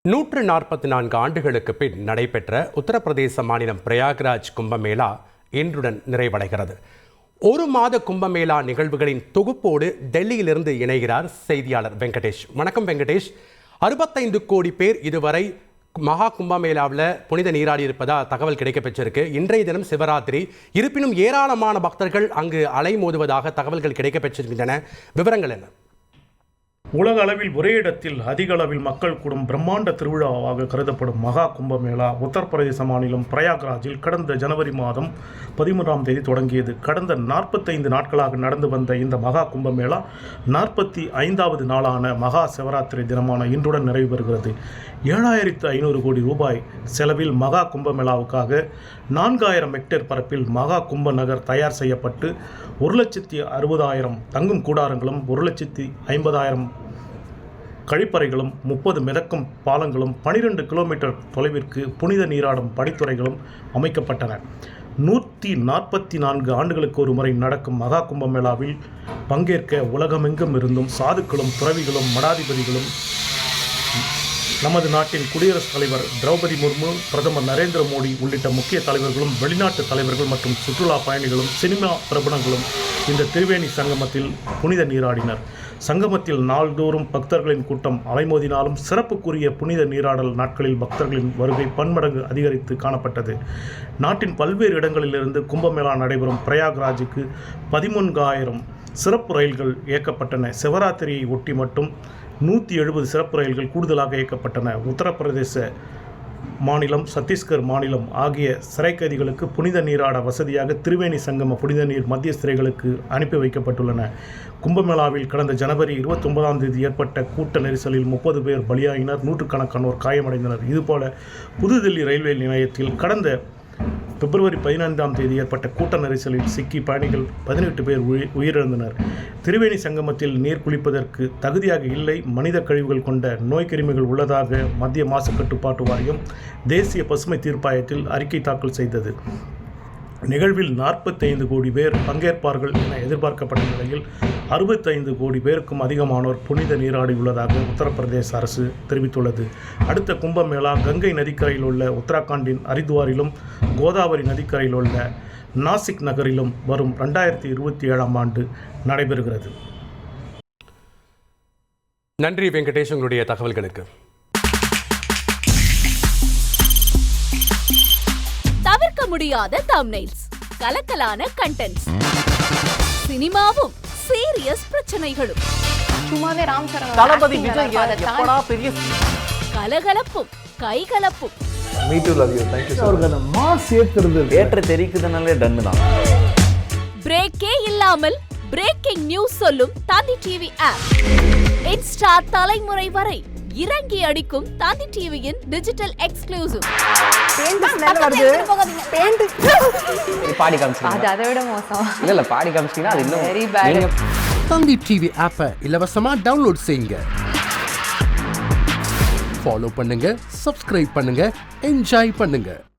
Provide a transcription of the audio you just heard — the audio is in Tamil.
144 ஆண்டுகளுக்கு பின் நடைபெற்ற உத்தரப்பிரதேச மாநிலம் பிரயாக்ராஜ் கும்பமேளா இன்றுடன் நிறைவடைகிறது. ஒரு மாத கும்பமேளா நிகழ்வுகளின் தொகுப்போடு டெல்லியிலிருந்து இணைகிறார் செய்தியாளர் வெங்கடேஷ். வணக்கம் வெங்கடேஷ். 65 கோடி பேர் இதுவரை மகா கும்பமேளாவில் புனித நீராடி இருப்பதா தகவல் கிடைக்கப்பெற்றிருக்கு. இன்றைய தினம் சிவராத்திரி. இருப்பினும் ஏராளமான பக்தர்கள் அங்கு அலைமோதுவதாக தகவல்கள் கிடைக்கப்பெற்றிருக்கின்றன. விவரங்கள் என்ன? உலக அளவில் ஒரே இடத்தில் அதிக அளவில் மக்கள் கூடும் பிரம்மாண்ட திருவிழாவாக கருதப்படும் மகா கும்பமேளா உத்தரப்பிரதேச மாநிலம் பிரயாக்ராஜில் கடந்த ஜனவரி மாதம் 13ஆம் தேதி தொடங்கியது. கடந்த 45 நாட்களாக நடந்து வந்த இந்த மகா கும்பமேளா 45வது நாளான மகா சிவராத்திரி தினமான இன்றுடன் நிறைவு பெறுகிறது. 7500 கோடி ரூபாய் செலவில் மகா கும்பமேளாவுக்காக 4000 ஹெக்டேர் பரப்பில் மகா கும்ப நகர் தயார் செய்யப்பட்டு 1,60,000 தங்கும் கூடாரங்களும் 1,50,000 கழிப்பறைகளும் 30 மிதக்கும் பாலங்களும் 12 கிலோமீட்டர் தொலைவிற்கு புனித நீராடும் படித்துறைகளும் அமைக்கப்பட்டன. 144 ஆண்டுகளுக்கு ஒரு முறை நடக்கும் மகா கும்பமேளாவில் பங்கேற்க உலகமெங்கும் இருந்தும் சாதுக்களும் துறவிகளும் மடாதிபதிகளும் நமது நாட்டின் குடியரசுத் தலைவர் திரௌபதி முர்மு, பிரதமர் நரேந்திர மோடி உள்ளிட்ட முக்கிய தலைவர்களும் வெளிநாட்டு தலைவர்கள் மற்றும் சுற்றுலா பயணிகளும் சினிமா பிரபலங்களும் இந்த திரிவேணி சங்கமத்தில் புனித நீராடினர். சங்கமத்தில் நாள்தோறும் பக்தர்களின் கூட்டம் அலைமோதினாலும் சிறப்புக்குரிய புனித நீராடல் நாட்களில் பக்தர்களின் வருகை பன்மடங்கு அதிகரித்து காணப்பட்டது. நாட்டின் பல்வேறு இடங்களிலிருந்து கும்பமேளா நடைபெறும் பிரயாக்ராஜுக்கு 13,000 சிறப்பு ரயில்கள் இயக்கப்பட்டன. சிவராத்திரியை ஒட்டி மட்டும் 170 சிறப்பு ரயில்கள் கூடுதலாக இயக்கப்பட்டன. உத்தரப்பிரதேச மாநிலம், சத்தீஸ்கர் மாநிலம் ஆகிய சிறை கைதிகளுக்கு புனித நீராட வசதியாக திரிவேணி சங்கம புனித நீர் மத்திய சிறைகளுக்கு அனுப்பி வைக்கப்பட்டுள்ளன. கும்பமேளாவில் கடந்த ஜனவரி 29ஆம் தேதி ஏற்பட்ட கூட்ட நெரிசலில் 30 பேர் பலியாகினர், நூற்றுக்கணக்கானோர் காயமடைந்தனர். இதுபோல புதுதில்லி ரயில்வே நிலையத்தில் கடந்த பிப்ரவரி 15ஆம் தேதி ஏற்பட்ட கூட்ட நெரிசலில் சிக்கி பயணிகள் 18 பேர் உயிரிழந்தனர். திரிவேணி சங்கமத்தில் நீர் குளிப்பதற்கு தகுதியாக இல்லை, மனித கழிவுகள் கொண்ட நோய்க்கிருமிகள் உள்ளதாக மத்திய மாசு கட்டுப்பாட்டு வாரியம் தேசிய பசுமை தீர்ப்பாயத்தில் அறிக்கை தாக்கல் செய்தது. நிகழ்வில் 45 கோடி பேர் பங்கேற்பார்கள் என எதிர்பார்க்கப்பட்ட நிலையில் 65 கோடி பேருக்கும் அதிகமானோர் புனித நீராடியுள்ளதாக உத்தரப்பிரதேச அரசு தெரிவித்துள்ளது. அடுத்த கும்பமேளா கங்கை நதிக்கரையில் உள்ள உத்தராகண்டின் ஹரித்வாரிலும் கோதாவரி நதிக்கரையில் உள்ள நாசிக் நகரிலும் வரும் 2027ஆம் ஆண்டு நடைபெறுகிறது. நன்றி வெங்கடேஷ், உங்களுடைய தகவல்களுக்கு. தவிர்க்க முடியாத தம்ப்நெயில்ஸ், கலக்கலான கண்டென்ட்ஸ், சினிமாவும் சீரியஸ் பிரச்சனைகளும், சும்மாவே ராம் சரண் தளபதி விஜய் எப்படா பெரிய கலகலப்பும் கைகலப்பும். Me too love you. Thank you அவர்களை மாஸ் ஏத்துறது ஏற்ற தெரிக்குதுனாலே டன் தான். பிரேக்கே இல்லாமல் பிரேக்கிங் நியூஸ் சொல்லும் தந்தி டிவி ஆப். இன்ஸ்டா தலைமுறை வரை இறங்கி அடிக்கும் தந்தி டிவியின் டிஜிட்டல் எக்ஸ்க்ளூசிவ். பாடி காமிச்சீங்க, அது அதை விட மோசம். இல்ல பாடி காமிச்சீங்கன்னா அது இன்னும் வெரி பேட். தந்தி டிவி ஆப்பை இலவசமா டவுன்லோட் செய்யுங்க. ஃபாலோ பண்ணுங்க, சப்ஸ்கிரைப் பண்ணுங்க, என்ஜாய் பண்ணுங்க.